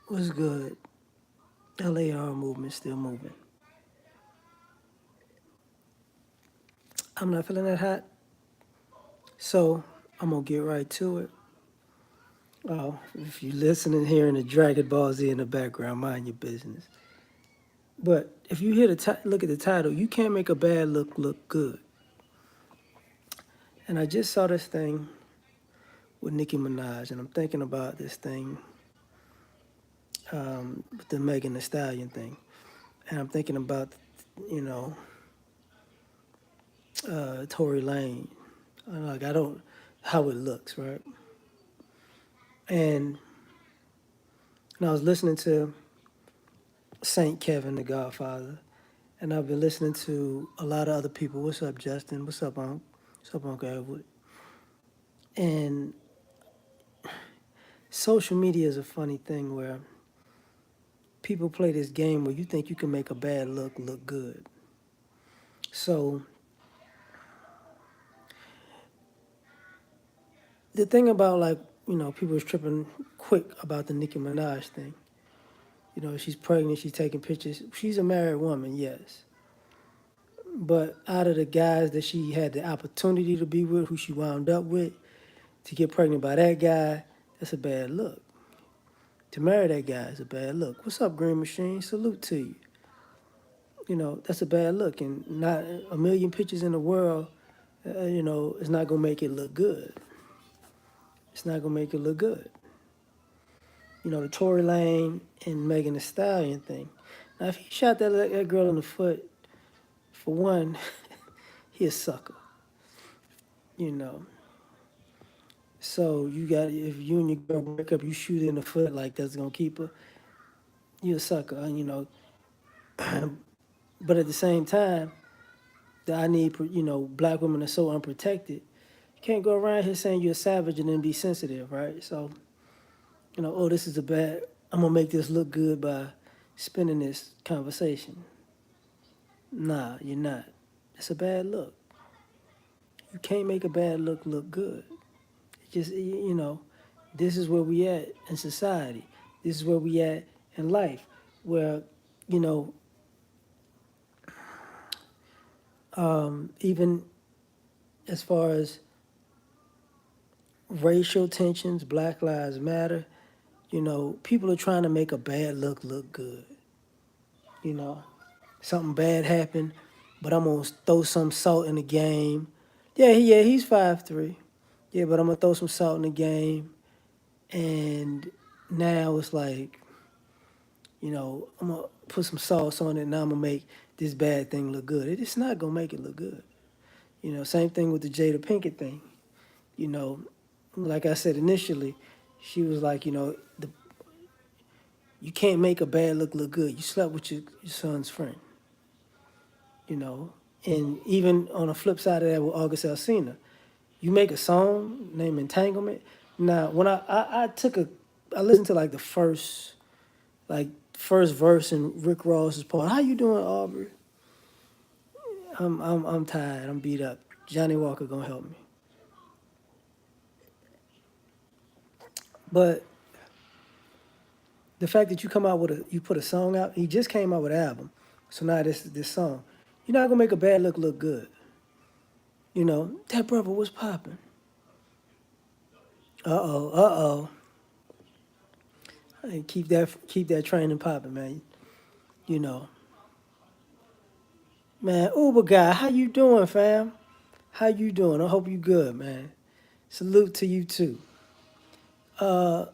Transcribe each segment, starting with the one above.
What's good? L.A.R movement still moving. I'm not feeling that hot, so I'm gonna get right to it. If you listening, hearing the Dragon Ball Z in the background, mind your business. But if you hear look at the title, you can't make a bad look good. And I just saw this thing with Nicki Minaj, and I'm thinking about this thing with the Megan Thee Stallion thing, and I'm thinking about you know Tory Lane. Like I don't how it looks, right? And I was listening to Saint Kevin, the Godfather, and I've been listening to a lot of other people. What's up, Justin? What's up, Unc? What's up, Uncle Edward? And social media is a funny thing where people play this game where you think you can make a bad look good. So the thing about people was tripping quick about the Nicki Minaj thing. She's pregnant, she's taking pictures. She's a married woman, yes. But out of the guys that she had the opportunity to be with, who she wound up with, to get pregnant by that guy, that's a bad look. To marry that guy is a bad look. What's up, Green Machine? Salute to you. That's a bad look. And not a million pictures in the world, is not going to make it look good. It's not going to make it look good. The Tory Lane and Megan Thee Stallion thing. Now, if he shot that girl in the foot, for one, he a sucker. You know. So if you and your girl break up, you shoot her in the foot like that's gonna keep her. You a sucker. But at the same time, that I need, black women are so unprotected. You can't go around here saying you're a savage and then be sensitive, right? So, oh, this is a bad. I'm gonna make this look good by spinning this conversation. Nah, you're not. It's a bad look. You can't make a bad look good. It just this is where we at in society. This is where we at in life, where you know even as far as racial tensions, Black Lives Matter, people are trying to make a bad look good. You know, something bad happened, but I'm gonna throw some salt in the game. Yeah, he's 5'3". Yeah, but I'm gonna throw some salt in the game, and now it's like, I'm gonna put some sauce on it. Now I'm gonna make this bad thing look good. It's not gonna make it look good. Same thing with the Jada Pinkett thing. You know, like I said initially, she was like, you can't make a bad look good. You slept with your son's friend. You know, and even on the flip side of that with August Alsina, you make a song named Entanglement. Now, when I listened to like the first verse in Rick Ross's part. How you doing, Aubrey? I'm tired. I'm beat up. Johnny Walker gonna help me. But the fact that you put a song out, he just came out with an album. So now this song. You're not gonna make a bad look good. That brother was popping. Uh oh. Hey, keep that train popping, man. You know. Man, Uber guy, how you doing, fam? How you doing? I hope you good, man. Salute to you too. Uh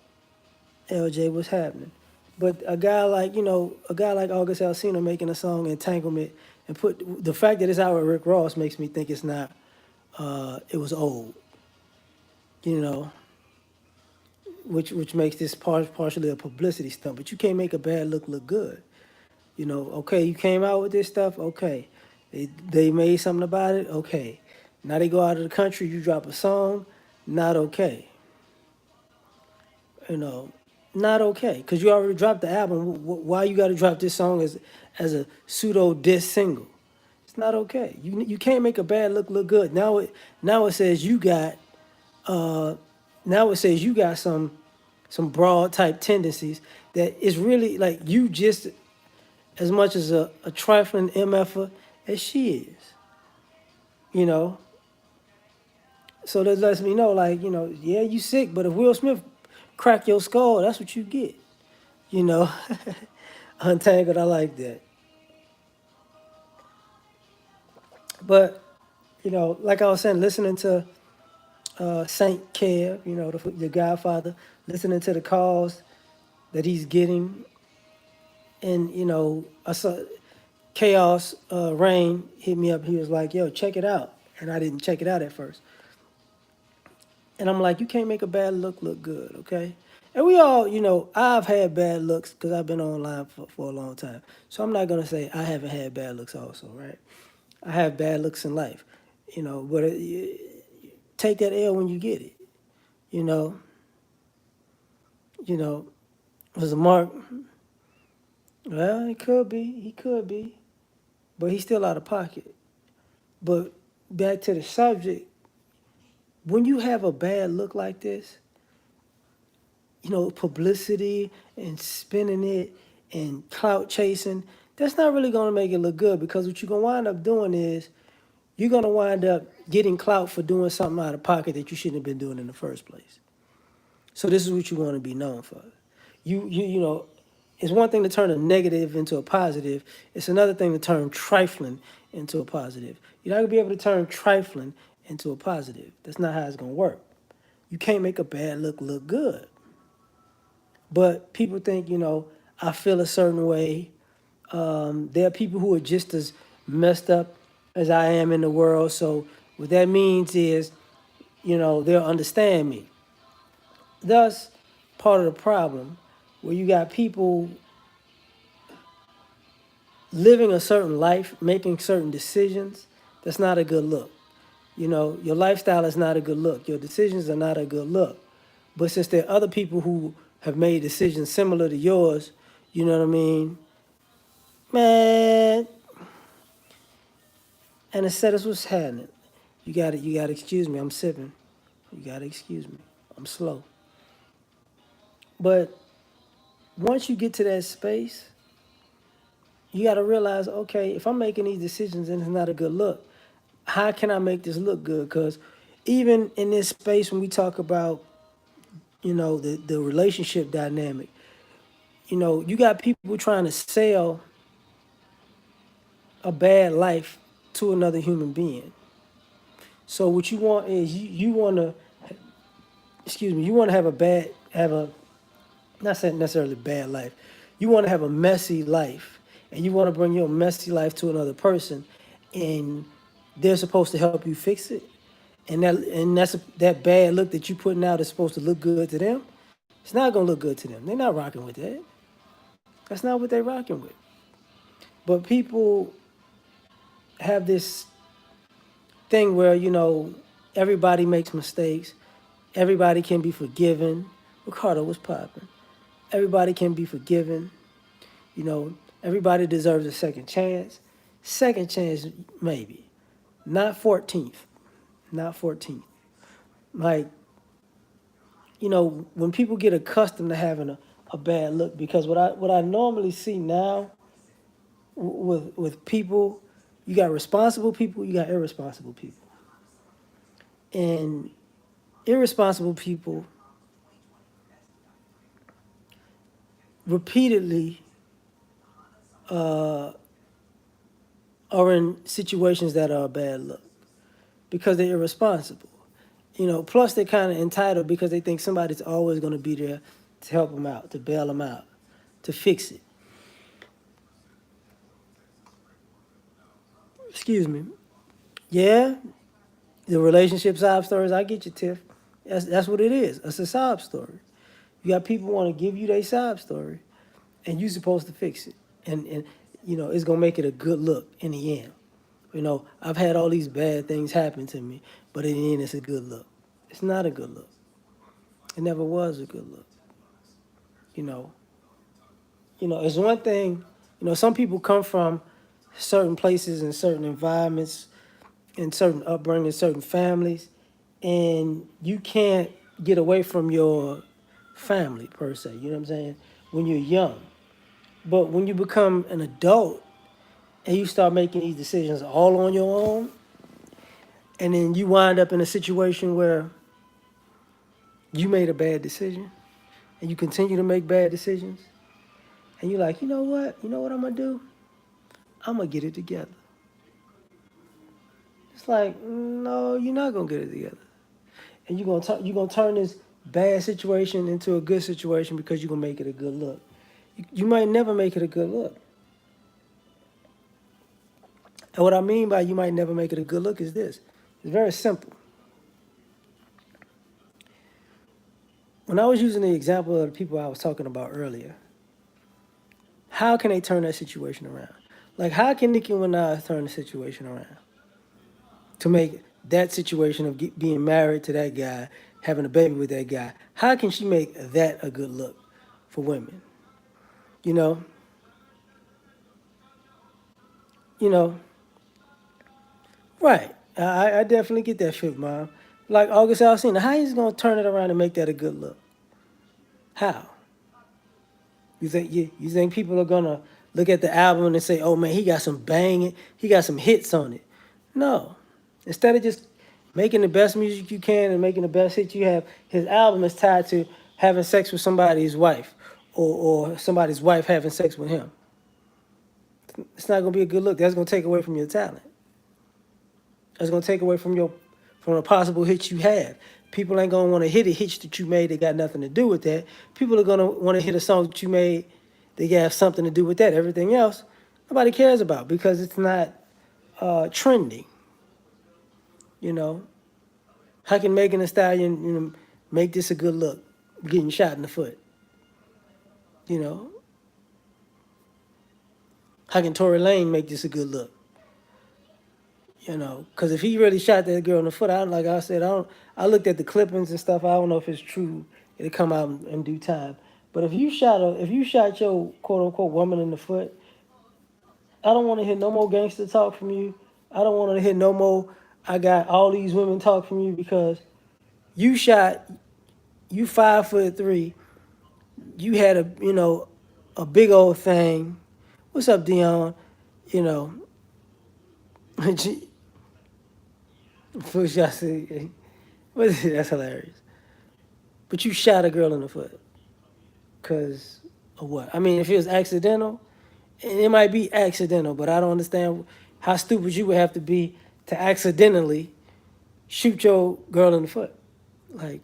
LJ, what's happening? But a guy like August Alsina making a song Entanglement and put the fact that it's out with Rick Ross makes me think it's not it was old, you know, which makes this partially a publicity stunt. But you can't make a bad look good. Okay, you came out with this stuff, okay. They made something about it, okay. Now they go out of the country, you drop a song, not okay. You know, not okay. Because you already dropped the album. Why you got to drop this song as a pseudo diss single? It's not okay. You can't make a bad look good. Now it says you got now it says you got some some broad type tendencies that is really like you just as much as a trifling MFer as she is, you know. So that lets me know, like, yeah, you sick, but if Will Smith crack your skull, that's what you get, you know. Untangled, I like that. But, like I was saying, listening to Saint Kev, the Godfather, listening to the calls that he's getting, and I saw Chaos Rain hit me up. He was like, "Yo, check it out," and I didn't check it out at first. And I'm like, "You can't make a bad look good, okay?" And we all, I've had bad looks because I've been online for a long time. So I'm not gonna say I haven't had bad looks also, right? I have bad looks in life, but take that L when you get it. You know, you know, was a Mark? Well, he could be, but he's still out of pocket. But back to the subject, when you have a bad look like this, publicity and spinning it and clout chasing, that's not really gonna make it look good because what you're gonna wind up doing is you're gonna wind up getting clout for doing something out of pocket that you shouldn't have been doing in the first place. So this is what you want to be known for. You know, it's one thing to turn a negative into a positive. It's another thing to turn trifling into a positive. You're not gonna be able to turn trifling into a positive. That's not how it's gonna work. You can't make a bad look good. But people think, I feel a certain way. There are people who are just as messed up as I am in the world. So what that means is, they'll understand me. Thus, part of the problem where you got people living a certain life, making certain decisions, that's not a good look. Your lifestyle is not a good look. Your decisions are not a good look. But since there are other people who have made decisions similar to yours, you know what I mean? Man, and instead of what's happening. You gotta excuse me, I'm sipping. You gotta excuse me. I'm slow. But once you get to that space, you gotta realize, okay, if I'm making these decisions and it's not a good look, how can I make this look good? Because even in this space when we talk about, the relationship dynamic, you got people trying to sell a bad life to another human being. So what you want is you want to, excuse me, you want to have a, not saying necessarily bad life. You want to have a messy life, and you want to bring your messy life to another person, and they're supposed to help you fix it. That bad look that you putting out is supposed to look good to them. It's not gonna look good to them. They're not rocking with that. That's not what they're rocking with. But people have this thing where everybody makes mistakes. Everybody can be forgiven. Ricardo was popping. Everybody can be forgiven. Everybody deserves a second chance. Second chance, maybe. Not 14th. Not 14th. Like, when people get accustomed to having a bad look, because what I normally see now with people, you got responsible people, you got irresponsible people. And irresponsible people repeatedly uh, are in situations that are a bad look because they're irresponsible. Plus they're kind of entitled because they think somebody's always going to be there to help them out, to bail them out, to fix it. Excuse me. Yeah, the relationship sob stories, I get you, Tiff. That's what it is. It's a sob story. You got people want to give you their sob story, and you're supposed to fix it. And it's going to make it a good look in the end. I've had all these bad things happen to me, but in the end, it's a good look. It's not a good look. It never was a good look. You know, it's one thing. Some people come from certain places and certain environments and certain upbringing, certain families, and you can't get away from your family per se. You know what I'm saying? When you're young, but when you become an adult and you start making these decisions all on your own, and then you wind up in a situation where you made a bad decision and you continue to make bad decisions, and you're like, you know what I'm gonna do? I'm gonna get it together. It's like, no, you're not gonna get it together, and you're gonna turn this bad situation into a good situation because you're gonna make it a good look. You might never make it a good look. And what I mean by you might never make it a good look is this. It's very simple. When I was using the example of the people I was talking about earlier, how can they turn that situation around? Like, how can Nicki Minaj turn the situation around to make that situation of being married to that guy, having a baby with that guy? How can she make that a good look for women? You know, you know, right? I definitely get that shit, mom. Like August Alsina, how he's gonna turn it around and make that a good look? How? You think people are gonna look at the album and say, "Oh man, he got some banging, he got some hits on it"? No. Instead of just making the best music you can and making the best hits you have, his album is tied to having sex with somebody's wife, or somebody's wife having sex with him. It's not gonna be a good look. That's gonna take away from your talent. That's gonna take away from the possible hits you have. People ain't gonna want to hit a hit that you made that got nothing to do with that. People are gonna want to hit a song that you made that have something to do with that. Everything else, nobody cares about because it's not trending. You know, how can Megan Thee Stallion, make this a good look? Getting shot in the foot. You know, how can Tory Lane make this a good look? Because if he really shot that girl in the foot, like I said, I don't. I looked at the clippings and stuff. I don't know if it's true. It'll come out in due time. But if you shot your quote unquote woman in the foot, I don't want to hear no more gangster talk from you. I don't want to hear no more. I got all these women talk from you because you shot. You 5'3". You had a big old thing. What's up, Dion? You know, Fush, I see. That's hilarious. But you shot a girl in the foot. Because of what? I mean, if it was accidental, and it might be accidental, but I don't understand how stupid you would have to be to accidentally shoot your girl in the foot. Like,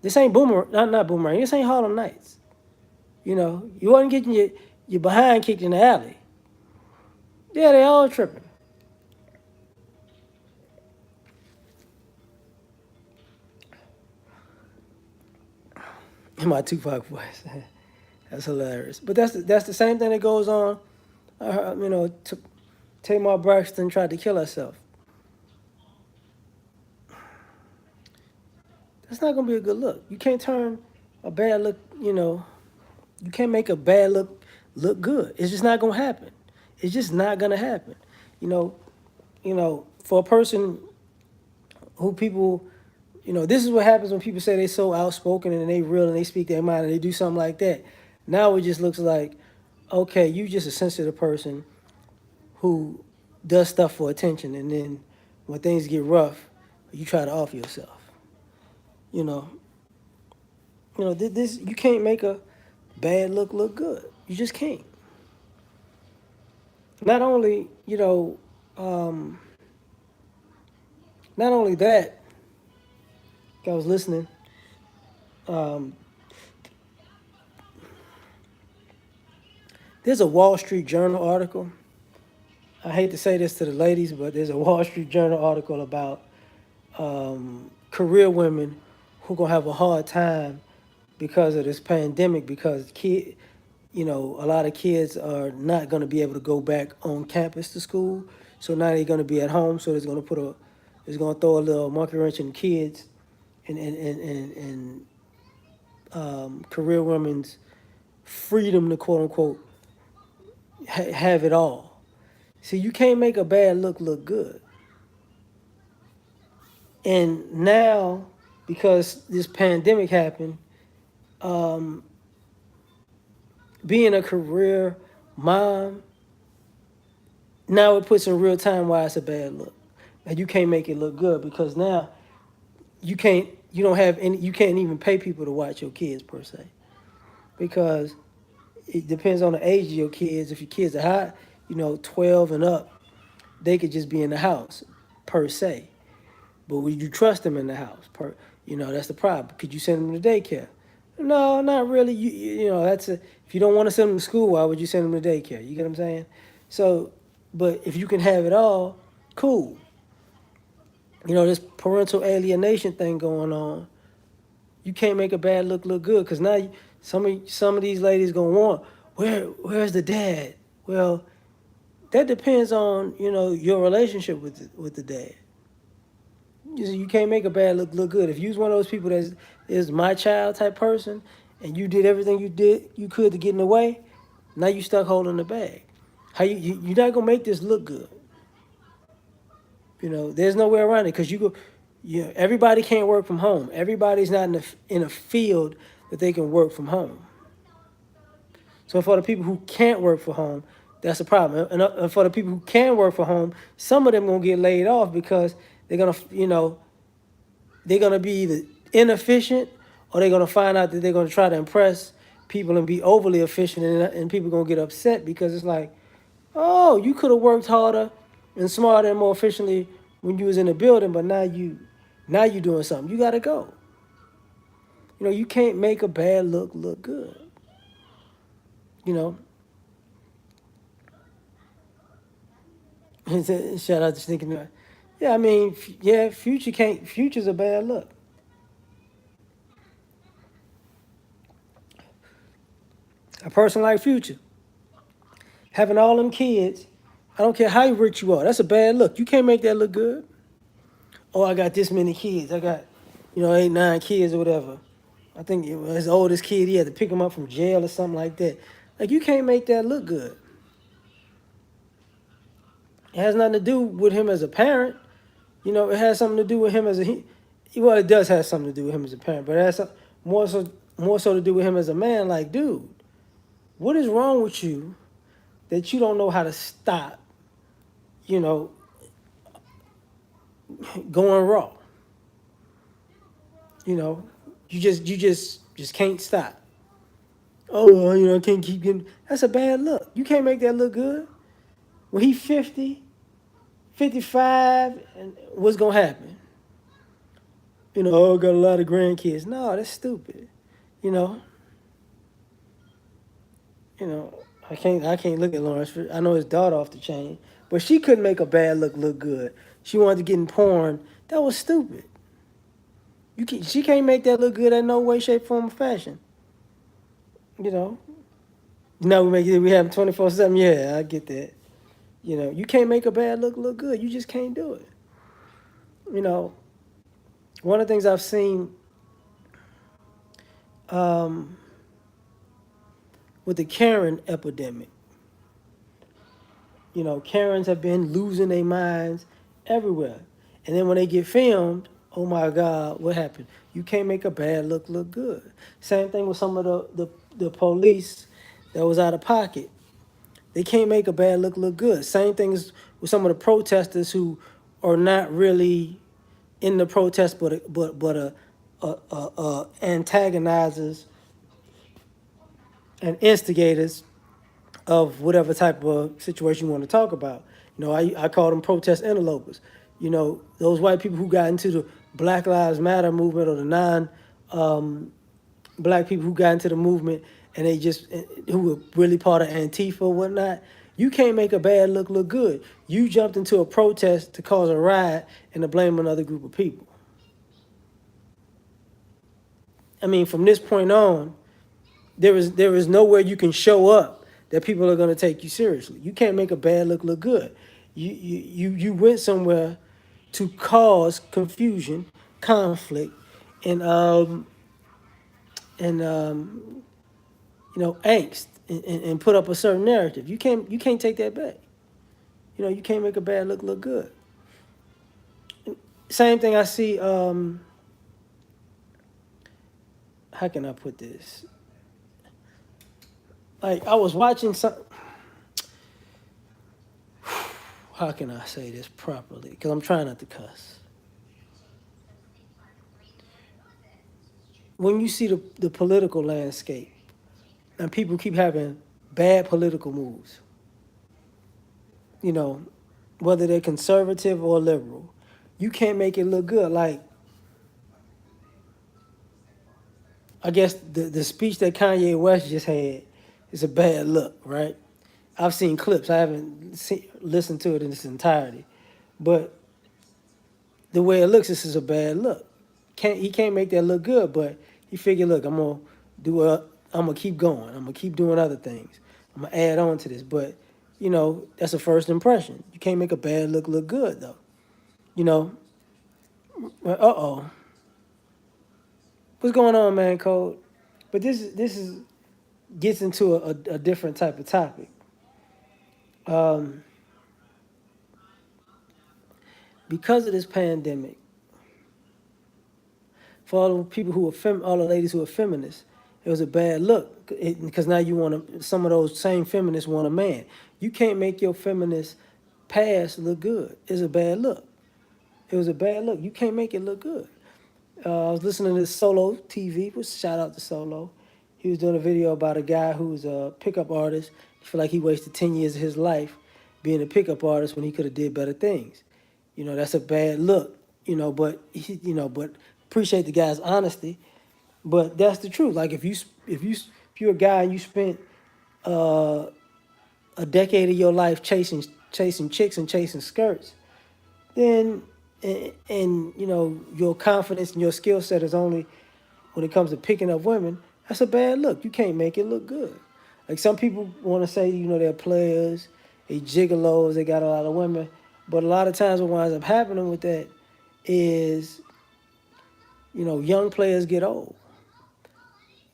this ain't Boomerang, not Boomerang, this ain't Harlem Nights. You wasn't getting your behind kicked in the alley. Yeah, they all tripping. In my Tupac voice. That's hilarious. But that's the same thing that goes on. Tamar Braxton tried to kill herself. That's not gonna be a good look. You can't turn a bad look. You can't make a bad look good. It's just not gonna happen. It's just not gonna happen. You know. For a person who people, this is what happens when people say they so outspoken and they real and they speak their mind and they do something like that. Now it just looks like, okay, you just a sensitive person who does stuff for attention, and then when things get rough, you try to off yourself. You know, this you can't make a bad look good. You just can't. Not only, um, not only that, I was listening. Um, there's a Wall Street Journal article. I hate to say this to the ladies, but there's a Wall Street Journal article about career women who gonna have a hard time because of this pandemic because a lot of kids are not going to be able to go back on campus to school. So now they're going to be at home. So it's going to throw a little monkey wrench in kids and career women's freedom to quote unquote have it all. See, you can't make a bad look good. And now, because this pandemic happened, Um, being a career mom, now it puts in real time why it's a bad look. And you can't make it look good because now you don't have any, you can't even pay people to watch your kids per se. Because it depends on the age of your kids. If your kids are high, 12 and up, they could just be in the house per se. But would you trust them in the house? That's the problem. Could you send them to daycare? No, not really. That's if you don't want to send them to school, why would you send them to daycare? You get what I'm saying? So, but if you can have it all, cool. This parental alienation thing going on. You can't make a bad look good because now some of these ladies gonna want where's the dad? Well, that depends on your relationship with the dad. You can't make a bad look good. If you was one of those people that is my child type person, and you did everything you could to get in the way, now you stuck holding the bag. How you're not gonna make this look good. There's no way around it because you go. Yeah, everybody can't work from home. Everybody's not in a field that they can work from home. So for the people who can't work from home, that's a problem. And for the people who can work from home, some of them gonna get laid off because they're gonna be either inefficient or they're gonna find out that they're gonna try to impress people and be overly efficient, and people gonna get upset because it's like, oh, you could have worked harder and smarter and more efficiently when you was in the building, but now you doing something. You gotta go. You can't make a bad look good. You know. Shout out to Sneaking. Yeah, I mean, yeah, Future can't. Future's a bad look. A person like Future having all them kids, I don't care how rich you are. That's a bad look. You can't make that look good. Oh, I got this many kids. I got, 8, 9 kids or whatever. I think his oldest kid, he had to pick him up from jail or something like that. Like, you can't make that look good. It has nothing to do with him as a parent. It has something to do with him as well, it does have something to do with him as a parent, but it has more so to do with him as a man. Like, dude, what is wrong with you that you don't know how to stop, you know, going raw? You know, you just can't stop. Oh, well, I can't keep getting. That's a bad look. You can't make that look good. When he 50, 55, and what's gonna happen? Oh, got a lot of grandkids. No, that's stupid. You know, you know. I can't look at Lawrence. I know his daughter off the chain, but she couldn't make a bad look good. She wanted to get in porn. That was stupid. She can't make that look good in no way, shape, form, or fashion. You know. We have 24/7. Yeah, I get that. You can't make a bad look good. You just can't do it. You know, one of the things I've seen um, with the Karen epidemic, Karens have been losing their minds everywhere. And then when they get filmed, oh my God, what happened? You can't make a bad look good. Same thing with some of the police that was out of pocket. They can't make a bad look good. Same things with some of the protesters who are not really in the protest, but antagonizers and instigators of whatever type of situation you want to talk about. I call them protest interlopers. Those white people who got into the Black Lives Matter movement, or the black people who got into the movement, and who were really part of Antifa or whatnot. You can't make a bad look good. You jumped into a protest to cause a riot and to blame another group of people. I mean, from this point on, there is nowhere you can show up that people are going to take you seriously. You can't make a bad look good. You went somewhere to cause confusion, conflict, and angst, and put up a certain narrative. You can't take that back. You can't make a bad look good. Same thing I see. how can I put this? Like I was watching some. How can I say this properly? Because I'm trying not to cuss. When you see the political landscape and people keep having bad political moves, you know, whether they're conservative or liberal, you can't make it look good. Like I guess the speech that Kanye West just had is a bad look, right? I've seen clips. I haven't listened to it in its entirety, but the way it looks, this is a bad look. He can't make that look good, but he figured, look, I'm gonna keep going. I'm gonna keep doing other things. I'm gonna add on to this, but that's a first impression. You can't make a bad look good though. You know, what's going on, man, Code? But this is gets into a different type of topic. Um, because of this pandemic, for all the people who are all the ladies who are feminists, it was a bad look because now you want some of those same feminists want a man. You can't make your feminist past look good. It's a bad look. It was a bad look. You can't make it look good. I was listening to Solo TV. Which shout out to Solo. He was doing a video about a guy who's a pickup artist. He feel like he wasted 10 years of his life being a pickup artist when he could have did better things. That's a bad look. But appreciate the guy's honesty. But that's the truth. Like if you're a guy and you spent uh, a decade of your life chasing chicks and chasing skirts, then and your confidence and your skill set is only when it comes to picking up women. That's a bad look. You can't make it look good. Like some people want to say, they're players, they gigolos, they got a lot of women, but a lot of times what winds up happening with that is, young players get old.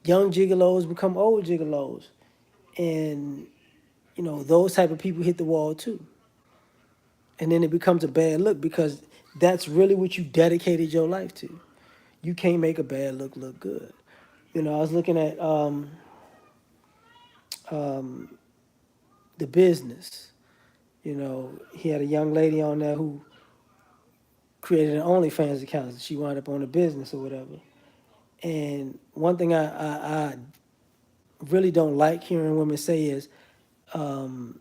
Young gigolos become old gigolos, and those type of people hit the wall too, and then it becomes a bad look because that's really what you dedicated your life to. You can't make a bad look good. I was looking at um, the business. He had a young lady on there who created an OnlyFans account. She wound up on a business or whatever. And one thing I really don't like hearing women say is, um,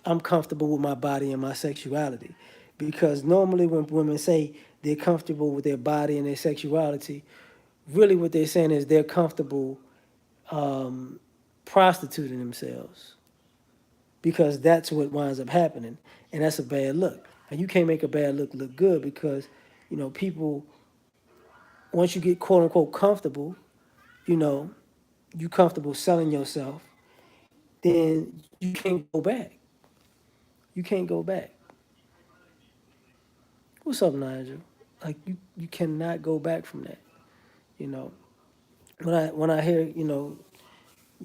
I'm comfortable with my body and my sexuality. Because normally when women say they're comfortable with their body and their sexuality, really what they're saying is they're comfortable um, prostituting themselves because that's what winds up happening. And that's a bad look. And you can't make a bad look good because, people, once you get quote unquote comfortable, you know, you comfortable selling yourself, then you can't go back. You can't go back. What's up, Nigel? Like you cannot go back from that. You know, when I hear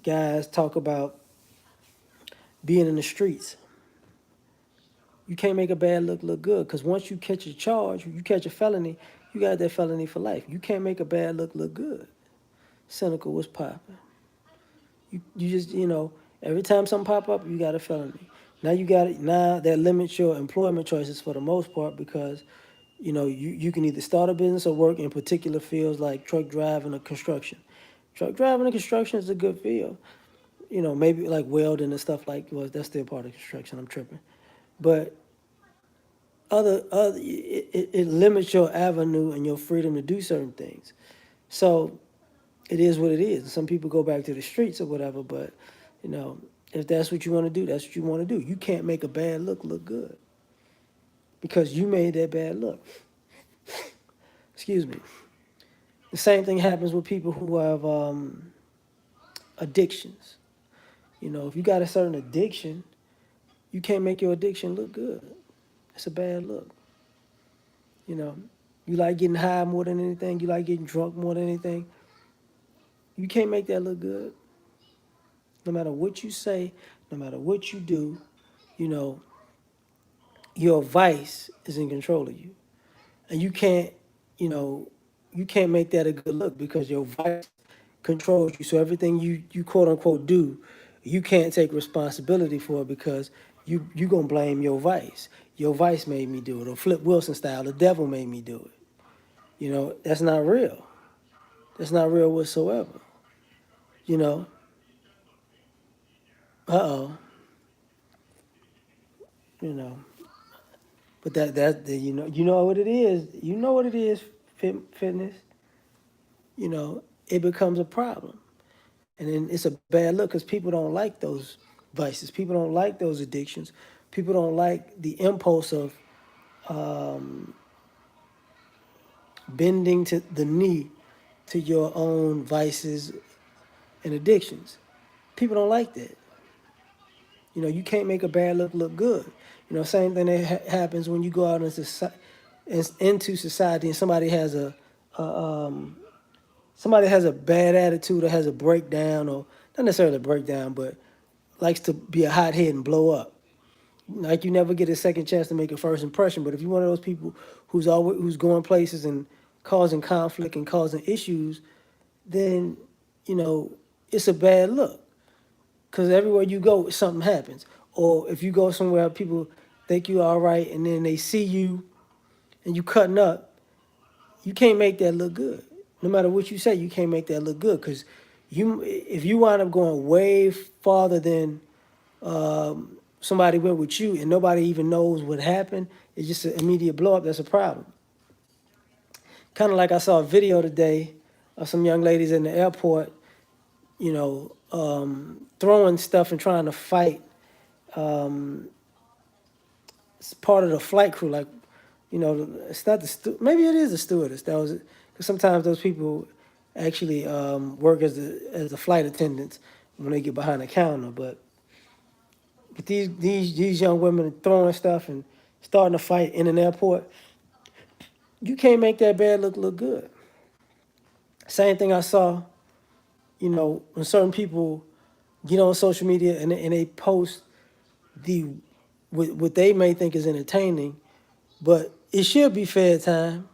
guys talk about being in the streets, you can't make a bad look good because once you catch a charge, you catch a felony, you got that felony for life. You can't make a bad look good. Cynical was popping. You just every time something pop up, you got a felony. Now you got it. Now that limits your employment choices for the most part because you can either start a business or work in particular fields like truck driving or construction. Truck driving and construction is a good field. Maybe like welding and stuff like well, that's still part of construction. I'm tripping, but other it limits your avenue and your freedom to do certain things. So it is what it is. Some people go back to the streets or whatever, but you know if that's what you want to do, that's what you want to do. You can't make a bad look good because you made that bad look. Excuse me. The same thing happens with people who have addictions. If you got a certain addiction, you can't make your addiction look good. It's a bad look. You know, you like getting high more than anything. You like getting drunk more than anything. You can't make that look good. No matter what you say, no matter what you do, you know, your vice is in control of you. And you can't make that a good look because your vice controls you. So everything you quote unquote do, you can't take responsibility for it because you gonna blame your vice. Your vice made me do it, or Flip Wilson style, the devil made me do it. That's not real. That's not real whatsoever. You know. Uh-oh. You know. But you know what it is. You know what it is. Fitness. It becomes a problem, and then it's a bad look because people don't like those vices. People don't like those addictions. People don't like the impulse of um, bending to the knee to your own vices and addictions. People don't like that. You can't make a bad look good. Same thing that happens when you go out into society and a somebody has a bad attitude or has a breakdown, or not necessarily a breakdown, but likes to be a hothead and blow up. Like, you never get a second chance to make a first impression. But if you're one of those people who's going places and causing conflict and causing issues, then you know it's a bad look. Because everywhere you go, something happens. Or if you go somewhere, people think you're all right, and then they see you and you cutting up, you can't make that look good. No matter what you say, you can't make that look good. Because if you wind up going way farther than somebody went with you, and nobody even knows what happened, it's just an immediate blow up. That's a problem. Kind of like I saw a video today of some young ladies in the airport, throwing stuff and trying to fight part of the flight crew. Like, it's not maybe it is the stewardess. That was because sometimes those people actually work as the flight attendants when they get behind the counter. But these young women throwing stuff and starting a fight in an airport, you can't make that bad look good. Same thing I saw, when certain people get on social media and they post the what they may think is entertaining, but it should be fair time.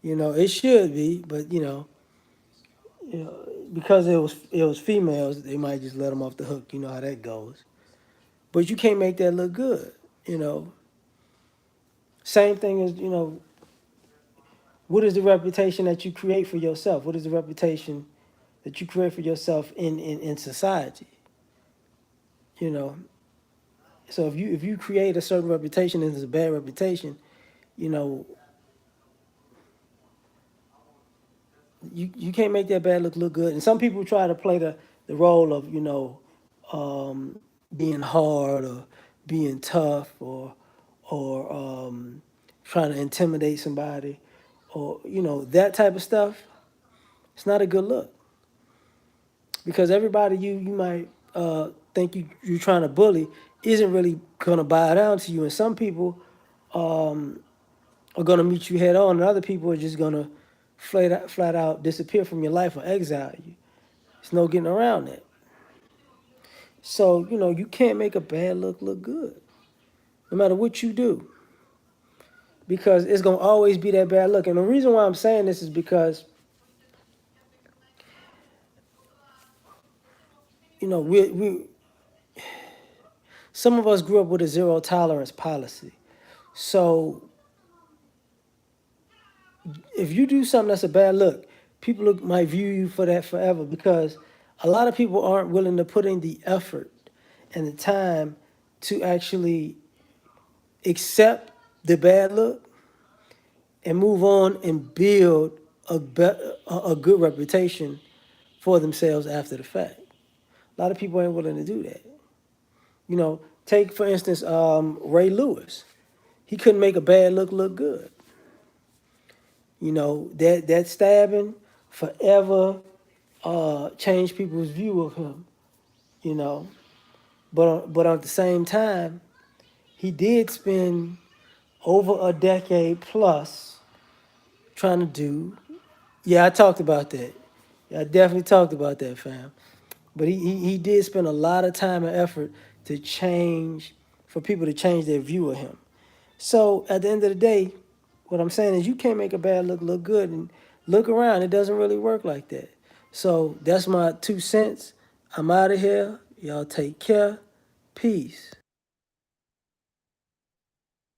It should be, but because it was females, they might just let them off the hook. You know how that goes. But you can't make that look good. You know, Same thing as what is the reputation that you create for yourself? What is the reputation that you create for yourself in society? You know, so if you create a certain reputation and it's a bad reputation, you know, you can't make that bad look good. And some people try to play the role of um, being hard or being tough or trying to intimidate somebody or that type of stuff. It's not a good look because everybody you might think you're trying to bully isn't really gonna bow down to you, and some people um, are gonna meet you head on, and other people are just gonna flat out disappear from your life or exile you. There's no getting around that. So you can't make a bad look good, no matter what you do, because it's gonna always be that bad look. And the reason why I'm saying this is because we some of us grew up with a zero tolerance policy. So if you do something that's a bad look, people might view you for that forever because a lot of people aren't willing to put in the effort and the time to actually accept the bad look and move on and build a good reputation for themselves after the fact. A lot of people ain't willing to do that. Take for instance Ray Lewis. He couldn't make a bad look good. That stabbing forever changed people's view of him. You know, but at the same time, he did spend over a decade plus trying to do. Yeah, I talked about that. Yeah, I definitely talked about that, fam. But he did spend a lot of time and effort to change for people to change their view of him. So at the end of the day, what I'm saying is you can't make a bad look good, and look around. It doesn't really work like that. So that's my 2 cents. I'm out of here. Y'all take care. Peace.